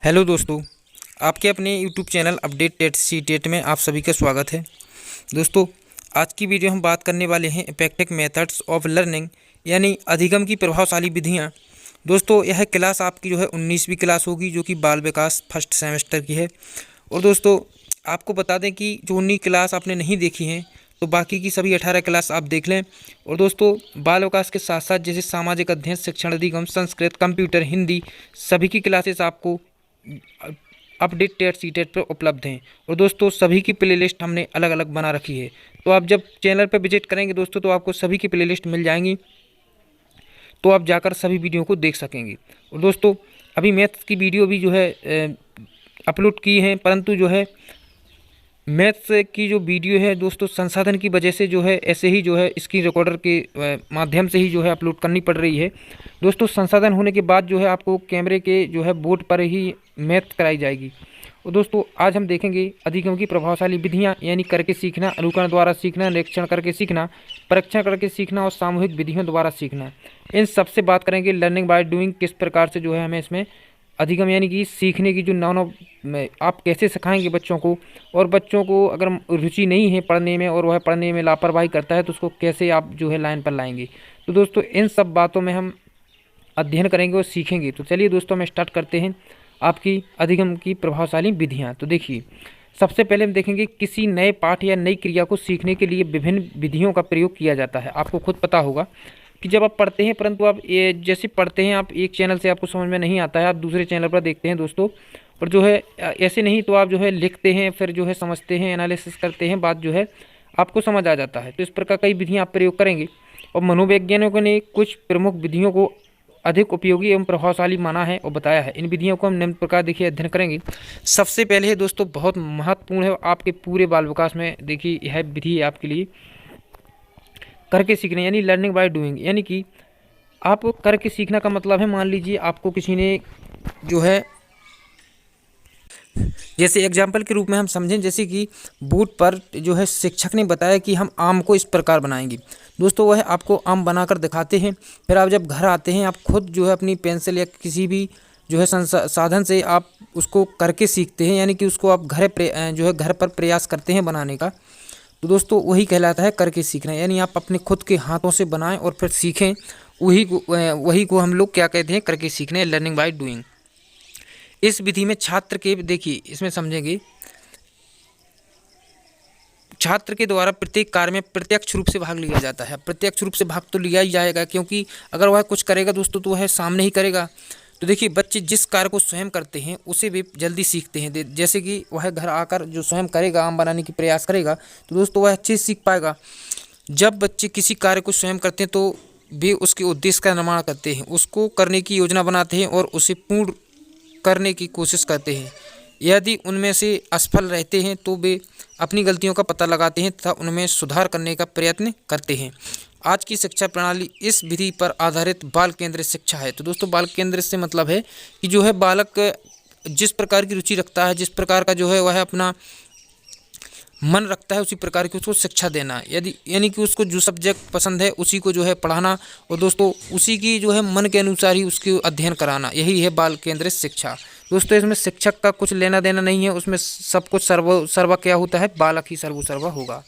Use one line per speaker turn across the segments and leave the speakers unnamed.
Hello दोस्तों, आपके अपने YouTube channel update TET C TET में आप सभी का स्वागत है। दोस्तों, आज की वीडियो हम बात करने वाले हैं इफेक्टिव मेथड्स ऑफ लर्निंग यानी अधिगम की प्रभावशाली विधियां। दोस्तों, यह क्लास आपकी जो है 19वीं क्लास होगी, जो कि बाल विकास फर्स्ट सेमेस्टर की है। और दोस्तों, आपको बता दें कि जो 19 क्लास आपने नहीं देखी हैं तो बाकी की सभी 18 क्लास आप देख लें। और दोस्तों, बाल विकास के साथ साथ जैसे सामाजिक अध्ययन, शिक्षण अधिगम, संस्कृत, कंप्यूटर, हिंदी, सभी की क्लासेस आपको अपडेट टेट सी टेट पर उपलब्ध हैं। और दोस्तों, सभी की प्लेलिस्ट हमने अलग अलग बना रखी है, तो आप जब चैनल पर विजिट करेंगे दोस्तों तो आपको सभी की प्लेलिस्ट मिल जाएंगी, तो आप जाकर सभी वीडियो को देख सकेंगे। और दोस्तों, अभी मैथ्स की वीडियो भी जो है अपलोड की है, परंतु जो है मैथ्स की जो वीडियो है दोस्तों संसाधन की वजह से जो है ऐसे ही जो है स्क्रीन रिकॉर्डर के माध्यम से ही जो है अपलोड करनी पड़ रही है। दोस्तों, संसाधन होने के बाद जो है आपको कैमरे के जो है बोर्ड पर ही मैथ कराई जाएगी। और दोस्तों, आज हम देखेंगे अधिगम की प्रभावशाली विधियां यानी करके सीखना, अनुकरण द्वारा सीखना, निरीक्षण करके सीखना, परीक्षण करके सीखना और सामूहिक विधियों द्वारा सीखना। इन सबसे बात करेंगे लर्निंग बाय डूइंग, किस प्रकार से जो है हमें इसमें अधिगम यानी कि सीखने की जो नौ आप कैसे सिखाएंगे बच्चों को। और बच्चों को अगर रुचि नहीं है पढ़ने में और वह पढ़ने में लापरवाही करता है तो उसको कैसे आप जो है लाइन पर लाएंगे। तो दोस्तों, इन सब बातों में हम अध्ययन करेंगे और सीखेंगे। तो चलिए दोस्तों, हम स्टार्ट करते हैं आपकी अधिगम की प्रभावशाली विधियाँ। तो देखिए, सबसे पहले हम देखेंगे किसी नए पाठ या नई क्रिया को सीखने के लिए विभिन्न विधियों का प्रयोग किया जाता है। आपको खुद पता होगा कि जब आप पढ़ते हैं, परंतु आप ये जैसे पढ़ते हैं, आप एक चैनल से आपको समझ में नहीं आता है, आप दूसरे चैनल पर देखते हैं दोस्तों, और जो है ऐसे नहीं तो आप जो है लिखते हैं, फिर जो है समझते हैं, एनालिसिस करते हैं, बात जो है आपको समझ आ जाता है। तो इस प्रकार कई विधियाँ आप प्रयोग करेंगे। और मनोवैज्ञानिकों ने कुछ प्रमुख विधियों को अधिक उपयोगी एवं प्रभावशाली माना है और बताया है। इन विधियों को हम निम्न प्रकार देखिए अध्ययन करेंगे। सबसे पहले है दोस्तों, बहुत महत्वपूर्ण है आपके पूरे बाल विकास में, देखिए यह विधि है आपके लिए करके सीखना यानी लर्निंग बाय डूइंग। यानी कि आप करके सीखना का मतलब है, मान लीजिए आपको किसी ने जो है, जैसे एग्जाम्पल के रूप में हम समझें, जैसे कि बोर्ड पर जो है शिक्षक ने बताया कि हम आम को इस प्रकार बनाएंगे। दोस्तों, वह आपको आम बनाकर दिखाते हैं, फिर आप जब घर आते हैं आप खुद जो है अपनी पेंसिल या किसी भी जो है साधन से आप उसको करके सीखते हैं, यानी कि उसको आप जो है घर पर प्रयास करते हैं बनाने का। तो दोस्तों, वही कहलाता है करके सीखना, यानी आप अपने खुद के हाथों से बनाएं और फिर सीखें। वही को हम लोग क्या कहते हैं, करके सीखना, लर्निंग बाय डूइंग। इस विधि में छात्र के, देखिए इसमें समझेंगे, छात्र के द्वारा प्रत्येक कार्य में प्रत्यक्ष रूप से भाग लिया जाता है। प्रत्यक्ष रूप से भाग तो लिया ही जाएगा, क्योंकि अगर वह कुछ करेगा दोस्तों तो वह सामने ही करेगा। तो देखिए, बच्चे जिस कार्य को स्वयं करते हैं उसे वे जल्दी सीखते हैं। जैसे कि वह घर आकर जो स्वयं करेगा, आम बनाने की प्रयास करेगा, तो दोस्तों वह अच्छे से सीख पाएगा। जब बच्चे किसी कार्य को स्वयं करते हैं तो वे उसके उद्देश्य का निर्माण करते हैं, उसको करने की योजना बनाते हैं और उसे पूर्ण करने की कोशिश करते हैं। यदि उनमें से असफल रहते हैं तो वे अपनी गलतियों का पता लगाते हैं तथा उनमें सुधार करने का प्रयत्न करते हैं। आज की शिक्षा प्रणाली इस विधि पर आधारित बाल केंद्रित शिक्षा है। तो दोस्तों, बाल केंद्रित से मतलब है कि जो है बालक जिस प्रकार की रुचि रखता है, जिस प्रकार का जो है वह अपना मन रखता है, उसी प्रकार की उसको शिक्षा देना। यदि यानी कि उसको जो सब्जेक्ट पसंद है उसी को जो है पढ़ाना, और दोस्तों उसी की जो है मन के अनुसार ही उसके अध्ययन कराना, यही है बाल केंद्रित शिक्षा। दोस्तों, इसमें शिक्षक का कुछ लेना देना नहीं है, उसमें सब कुछ सर्व क्या होता है, बालक ही सर्व होगा।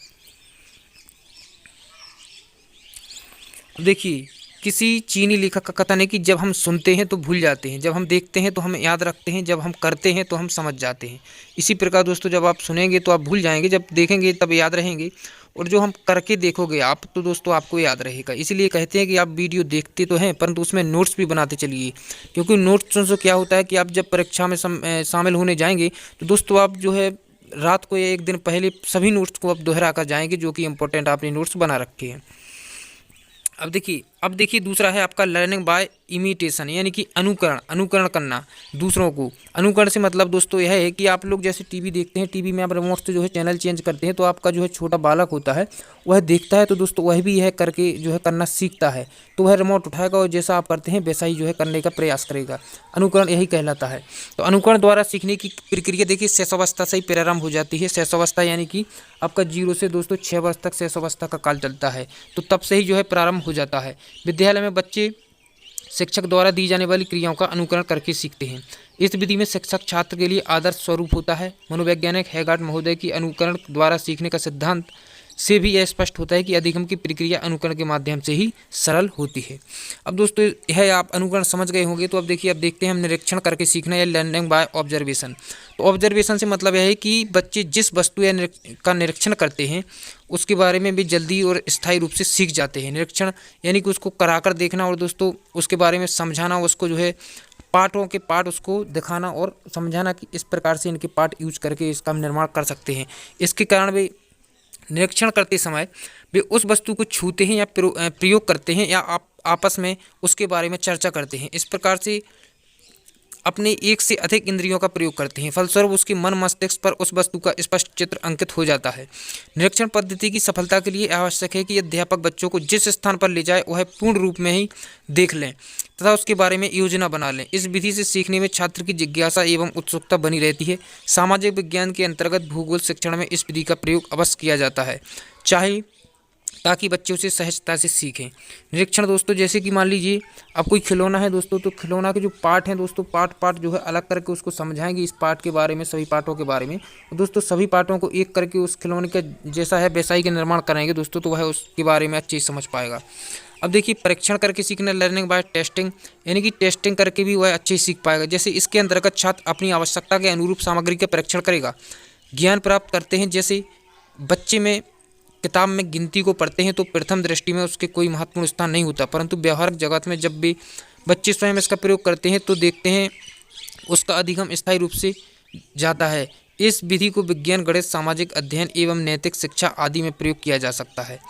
देखिए, किसी चीनी लेखक का कथन है कि जब हम सुनते हैं तो भूल जाते हैं, जब हम देखते हैं तो हम याद रखते हैं, जब हम करते हैं तो हम समझ जाते हैं। इसी प्रकार दोस्तों, जब आप सुनेंगे तो आप भूल जाएंगे, जब देखेंगे तब याद रहेंगे, और जो हम करके देखोगे आप तो दोस्तों आपको याद रहेगा। इसीलिए कहते हैं कि आप वीडियो देखते तो हैं परंतु उसमें नोट्स भी बनाते चलिए, क्योंकि नोट्स से क्या होता है कि आप जब परीक्षा में शामिल होने जाएंगे तो दोस्तों आप जो है रात को या एक दिन पहले सभी नोट्स को आप दोहरा कर जाएंगे, जो कि इंपॉर्टेंट आपने नोट्स बना रखे हैं। अब देखिए दूसरा है आपका लर्निंग बाय इमिटेशन, यानी कि अनुकरण करना दूसरों को। अनुकरण से मतलब दोस्तों यह है कि आप लोग जैसे टीवी देखते हैं, टीवी में आप रिमोट से जो है चैनल चेंज करते हैं, तो आपका जो है छोटा बालक होता है वह देखता है, तो दोस्तों वह भी यह करके जो है करना सीखता है, तो वह रिमोट उठाएगा और जैसा आप करते हैं वैसा ही जो है करने का प्रयास करेगा। अनुकरण यही कहलाता है। तो अनुकरण द्वारा सीखने की प्रक्रिया देखिए शैशवावस्था से ही प्रारंभ हो जाती है। शैशवावस्था यानी कि आपका 0 से दोस्तों 6 वर्ष तक शैशवावस्था का काल चलता है, तो तब से ही जो है प्रारंभ हो जाता है। विद्यालय में बच्चे शिक्षक द्वारा दी जाने वाली क्रियाओं का अनुकरण करके सीखते हैं। इस विधि में शिक्षक छात्र के लिए आदर्श स्वरूप होता है। मनोवैज्ञानिक हैगार्ड महोदय की अनुकरण द्वारा सीखने का सिद्धांत से भी यह स्पष्ट होता है कि अधिगम की प्रक्रिया अनुकरण के माध्यम से ही सरल होती है। अब दोस्तों यह आप अनुकरण समझ गए होंगे, तो अब देखिए, अब देखते हैं हम निरीक्षण करके सीखना या लर्निंग बाय ऑब्जर्वेशन। तो ऑब्जर्वेशन से मतलब यह है कि बच्चे जिस वस्तु या का निरीक्षण करते हैं उसके बारे में भी जल्दी और स्थायी रूप से सीख जाते हैं। निरीक्षण यानी कि उसको कराकर देखना और दोस्तों उसके बारे में समझाना, उसको जो है पार्टों के पार्ट उसको दिखाना और समझाना कि इस प्रकार से इनके पार्ट यूज करके इसका निर्माण कर सकते हैं। इसके कारण वे निरीक्षण करते समय वे उस वस्तु को छूते हैं या प्रयोग करते हैं या आपस में उसके बारे में चर्चा करते हैं। इस प्रकार से अपने एक से अधिक इंद्रियों का प्रयोग करते हैं। फलस्वरूप उसके मन मस्तिष्क पर उस वस्तु का स्पष्ट चित्र अंकित हो जाता है। निरीक्षण पद्धति की सफलता के लिए आवश्यक है कि अध्यापक बच्चों को जिस स्थान पर ले जाए वह पूर्ण रूप में ही देख लें तथा उसके बारे में योजना बना लें। इस विधि से सीखने में छात्र की जिज्ञासा एवं उत्सुकता बनी रहती है। सामाजिक विज्ञान के अंतर्गत भूगोल शिक्षण में इस विधि का प्रयोग अवश्य किया जाता है, ताकि बच्चे उसे सहजता से सीखें। निरीक्षण दोस्तों, जैसे कि मान लीजिए अब कोई खिलौना है दोस्तों, तो खिलौना के जो पार्ट हैं दोस्तों, पार्ट जो है अलग करके उसको समझाएंगे इस पार्ट के बारे में, सभी पार्टों के बारे में। तो दोस्तों सभी पार्टों को एक करके उस खिलौने के जैसा है वैसा ही का निर्माण करेंगे दोस्तों, तो वह उसके बारे में अच्छे से समझ पाएगा। अब देखिए, परीक्षण करके सीखना, लर्निंग बाय टेस्टिंग, यानी कि टेस्टिंग करके भी वह अच्छे से सीख पाएगा। जैसे इसके अंतर्गत छात्र अपनी आवश्यकता के अनुरूप सामग्री का परीक्षण करेगा। ज्ञान प्राप्त करते हैं, जैसे बच्चे में किताब में गिनती को पढ़ते हैं तो प्रथम दृष्टि में उसके कोई महत्वपूर्ण स्थान नहीं होता, परंतु व्यवहारिक जगत में जब भी बच्चे स्वयं इसका प्रयोग करते हैं तो देखते हैं उसका अधिगम स्थायी रूप से जाता है। इस विधि को विज्ञान, गणित, सामाजिक अध्ययन एवं नैतिक शिक्षा आदि में प्रयोग किया जा सकता है।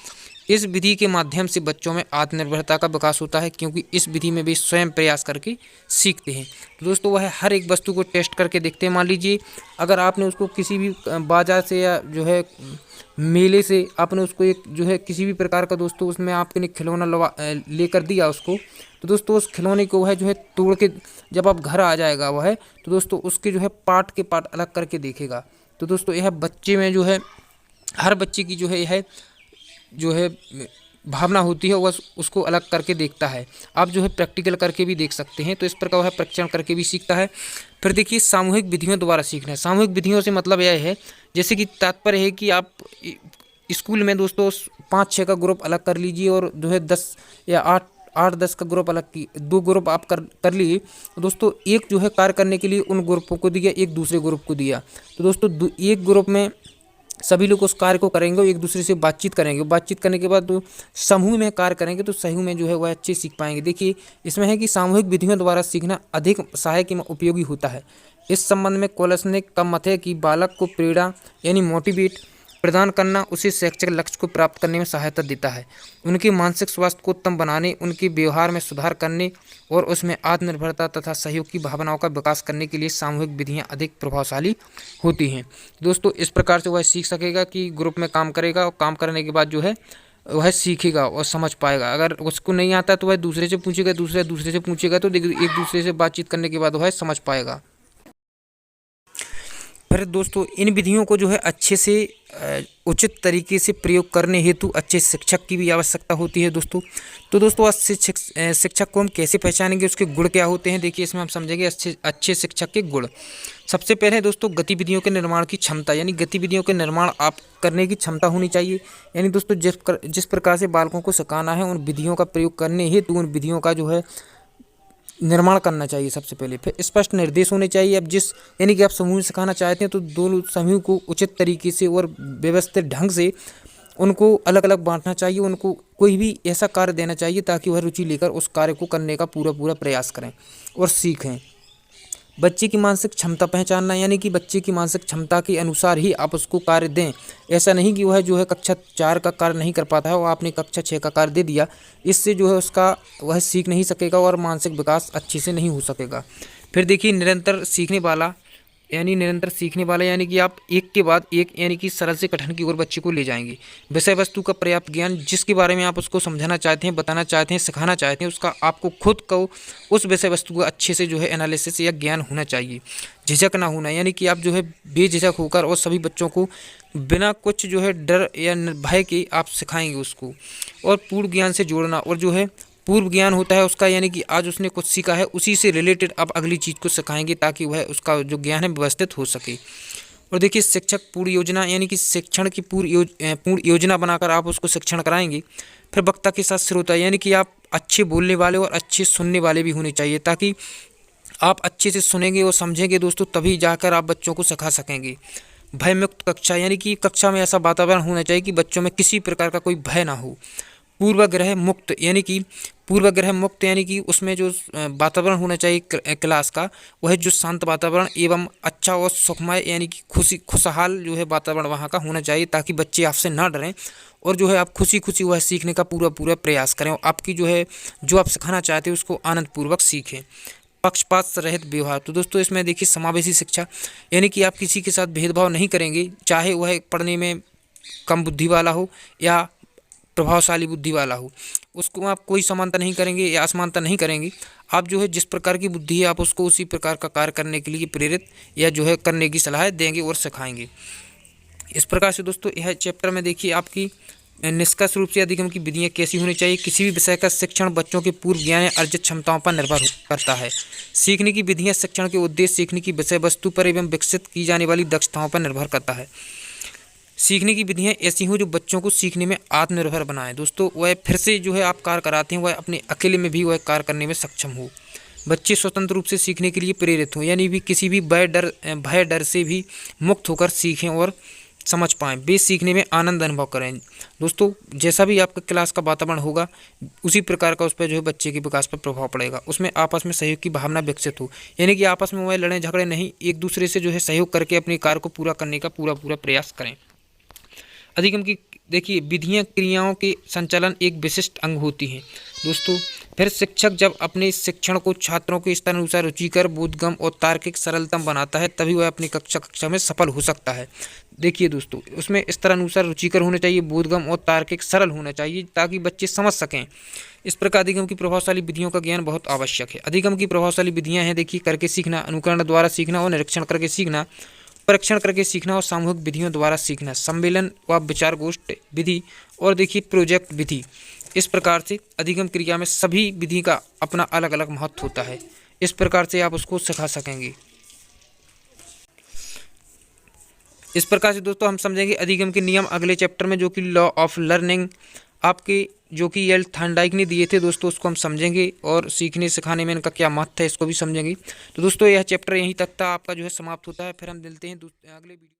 इस विधि के माध्यम से बच्चों में आत्मनिर्भरता का विकास होता है, क्योंकि इस विधि में वे स्वयं प्रयास करके सीखते हैं। तो दोस्तों वह हर एक वस्तु को टेस्ट करके देखते हैं। मान लीजिए अगर आपने उसको किसी भी बाजार से या जो है मेले से आपने उसको एक जो है किसी भी प्रकार का दोस्तों उसमें आपने खिलौना लेकर दिया उसको, तो दोस्तों उस खिलौने को वह जो है तोड़ के जब आप घर आ जाएगा वह है, तो दोस्तों उसके जो है पार्ट के पार्ट अलग करके देखेगा। तो दोस्तों यह बच्चे में जो है हर बच्चे की जो है भावना होती है, वह उसको अलग करके देखता है। आप जो है प्रैक्टिकल करके भी देख सकते हैं। तो इस प्रकार वह परीक्षण करके भी सीखता है। फिर देखिए, सामूहिक विधियों द्वारा सीखना है। सामूहिक विधियों से मतलब यह है, जैसे कि तात्पर्य है कि आप स्कूल में दोस्तों 5-6 का ग्रुप अलग कर लीजिए और जो है 10 या 8-10 का ग्रुप अलग की 2 ग्रुप आप कर लिए। तो दोस्तों एक जो है कार्य करने के लिए उन ग्रुपों को दिया, एक दूसरे ग्रुप को दिया। तो दोस्तों एक ग्रुप में सभी लोग उस कार्य को करेंगे और एक दूसरे से बातचीत करेंगे। बातचीत करने के बाद तो समूह में कार्य करेंगे, तो समूह में जो है वह अच्छे सीख पाएंगे। देखिए इसमें है कि सामूहिक विधियों द्वारा सीखना अधिक सहायक एवं उपयोगी होता है। इस संबंध में कोलसनिक का मत है कि बालक को प्रेरणा यानी मोटिवेट प्रदान करना उसे शैक्षिक लक्ष्य को प्राप्त करने में सहायता देता है। उनके मानसिक स्वास्थ्य को उत्तम बनाने, उनके व्यवहार में सुधार करने और उसमें आत्मनिर्भरता तथा सहयोग की भावनाओं का विकास करने के लिए सामूहिक विधियां अधिक प्रभावशाली होती हैं। दोस्तों इस प्रकार से वह सीख सकेगा कि ग्रुप में काम करेगा और काम करने के बाद जो है वह सीखेगा और समझ पाएगा। अगर उसको नहीं आता तो वह दूसरे से पूछेगा, दूसरे से पूछेगा, तो एक दूसरे से बातचीत करने के बाद वह समझ पाएगा। फिर दोस्तों इन विधियों को जो है अच्छे से उचित तरीके से प्रयोग करने हेतु अच्छे शिक्षक की भी आवश्यकता होती है दोस्तों। तो दोस्तों अच्छे शिक्षक को हम कैसे पहचानेंगे, उसके गुण क्या होते हैं, देखिए इसमें हम समझेंगे अच्छे शिक्षक के गुण। सबसे पहले दोस्तों गतिविधियों के निर्माण की क्षमता, यानी गतिविधियों के निर्माण आप करने की क्षमता होनी चाहिए। यानी दोस्तों जिस प्रकार से बालकों को सिखाना है उन विधियों का प्रयोग करने हेतु उन विधियों का जो है निर्माण करना चाहिए सबसे पहले। फिर स्पष्ट निर्देश होने चाहिए। अब यानी कि आप समूह सिखाना चाहते हैं तो दोनों समूह को उचित तरीके से और व्यवस्थित ढंग से उनको अलग अलग बांटना चाहिए। उनको कोई भी ऐसा कार्य देना चाहिए ताकि वह रुचि लेकर उस कार्य को करने का पूरा प्रयास करें और सीखें। बच्चे की मानसिक क्षमता पहचानना, यानी कि बच्चे की मानसिक क्षमता के अनुसार ही आप उसको कार्य दें। ऐसा नहीं कि वह जो है कक्षा 4 का कार्य नहीं कर पाता है और आपने कक्षा 6 का कार्य दे दिया, इससे जो है वह सीख नहीं सकेगा और मानसिक विकास अच्छे से नहीं हो सकेगा। फिर देखिए निरंतर सीखने वाला यानी कि आप एक के बाद एक यानी कि सरल से कठिन की ओर बच्चे को ले जाएंगे। विषय वस्तु का पर्याप्त ज्ञान, जिसके बारे में आप उसको समझाना चाहते हैं, बताना चाहते हैं, सिखाना चाहते हैं, उसका आपको खुद को उस विषय वस्तु का अच्छे से जो है एनालिसिस या ज्ञान होना चाहिए। झिझक ना होना, यानी कि आप जो है बेझिझक होकर और सभी बच्चों को बिना कुछ जो है डर या भय के आप सिखाएंगे उसको। और पूर्ण ज्ञान से जोड़ना और जो है पूर्व ज्ञान होता है उसका, यानी कि आज उसने कुछ सीखा है उसी से रिलेटेड आप अगली चीज़ को सिखाएंगे ताकि वह उसका जो ज्ञान है व्यवस्थित हो सके। और देखिए शिक्षक पूर्ण योजना यानी कि शिक्षण की पूर्ण योजना बनाकर आप उसको शिक्षण कराएंगे। फिर वक्ता के साथ श्रोता यानी कि आप अच्छे बोलने वाले और अच्छे सुनने वाले भी होने चाहिए, ताकि आप अच्छे से सुनेंगे और समझेंगे दोस्तों, तभी जाकर आप बच्चों को सिखा सकेंगे। भयमुक्त कक्षा यानी कि कक्षा में ऐसा वातावरण होना चाहिए कि बच्चों में किसी प्रकार का कोई भय ना हो। पूर्वाग्रह मुक्त यानी कि यानी कि उसमें जो वातावरण होना चाहिए क्लास का, वह जो शांत वातावरण एवं अच्छा और सुखमय यानी कि खुशहाल जो है वातावरण वहाँ का होना चाहिए, ताकि बच्चे आपसे ना डरें और जो है आप खुशी खुशी वह सीखने का पूरा प्रयास करें और आपकी जो आप सिखाना चाहते हैं उसको आनंदपूर्वक सीखें। पक्षपात रहित व्यवहार, तो दोस्तों इसमें देखिए समावेशी शिक्षा यानी कि आप किसी के साथ भेदभाव नहीं करेंगे, चाहे वह पढ़ने में कम बुद्धि वाला हो या प्रभावशाली बुद्धि वाला हो, उसको आप कोई समानता नहीं करेंगे या असमानता नहीं करेंगे। आप जो है जिस प्रकार की बुद्धि है आप उसको उसी प्रकार का कार्य करने के लिए प्रेरित या जो है करने की सलाह देंगे और सिखाएंगे। इस प्रकार से दोस्तों यह चैप्टर में देखिए आपकी निष्कर्ष रूप से अधिगम की विधियाँ कैसी होनी चाहिए। किसी भी विषय का शिक्षण बच्चों के पूर्व ज्ञान या अर्जित क्षमताओं पर निर्भर करता है। सीखने की विधियाँ शिक्षण के उद्देश्य, सीखने की विषय वस्तु पर एवं विकसित की जाने वाली दक्षताओं पर निर्भर करता है। सीखने की विधियाँ ऐसी हों जो बच्चों को सीखने में आत्मनिर्भर बनाएं। दोस्तों वह फिर से जो है आप कार्य कराते हैं वह अपने अकेले में भी वह कार्य करने में सक्षम हो। बच्चे स्वतंत्र रूप से सीखने के लिए प्रेरित हों, यानी भी किसी भी भय डर से भी मुक्त होकर सीखें और समझ पाएँ। वे सीखने में आनंद अनुभव करें। दोस्तों जैसा भी आपका क्लास का वातावरण होगा उसी प्रकार का उस पर जो है बच्चे के विकास पर प्रभाव पड़ेगा। उसमें आपस में सहयोग की भावना विकसित हो, यानी कि आपस में वह लड़े झगड़े नहीं, एक दूसरे से जो है सहयोग करके अपने कार्य को पूरा करने का पूरा प्रयास करें। अधिगम की देखिए विधियाँ क्रियाओं के संचालन एक विशिष्ट अंग होती हैं। दोस्तों फिर शिक्षक जब अपने शिक्षण को छात्रों के स्तर अनुसार रुचिकर, बोधगम्य और तार्किक सरलतम बनाता है तभी वह अपनी कक्षा में सफल हो सकता है। देखिए दोस्तों उसमें स्तर अनुसार रुचिकर होना चाहिए, बोधगम्य और तार्किक सरल होना चाहिए ताकि बच्चे समझ सकें। इस प्रकार अधिगम की प्रभावशाली विधियों का ज्ञान बहुत आवश्यक है। अधिगम की प्रभावशाली विधियाँ हैं देखिए करके सीखना, अनुकरण द्वारा सीखना और निरीक्षण करके सीखना, परीक्षण करके सीखना और सामूहिक विधियों द्वारा सीखना, सम्मेलन व विचार गोष्ठ विधि और देखिए प्रोजेक्ट विधि। इस प्रकार से अधिगम क्रिया में सभी विधि का अपना अलग अलग महत्व होता है। इस प्रकार से आप उसको सिखा सकेंगे। इस प्रकार से दोस्तों हम समझेंगे अधिगम के नियम अगले चैप्टर में, जो कि लॉ ऑफ लर्निंग आपके जो कि एल थॉर्नडाइक ने दिए थे दोस्तों, उसको हम समझेंगे और सीखने सिखाने में इनका क्या महत्व है इसको भी समझेंगे। तो दोस्तों यह चैप्टर यहीं तक था आपका जो है समाप्त होता है। फिर हम मिलते हैं अगले वीडियो।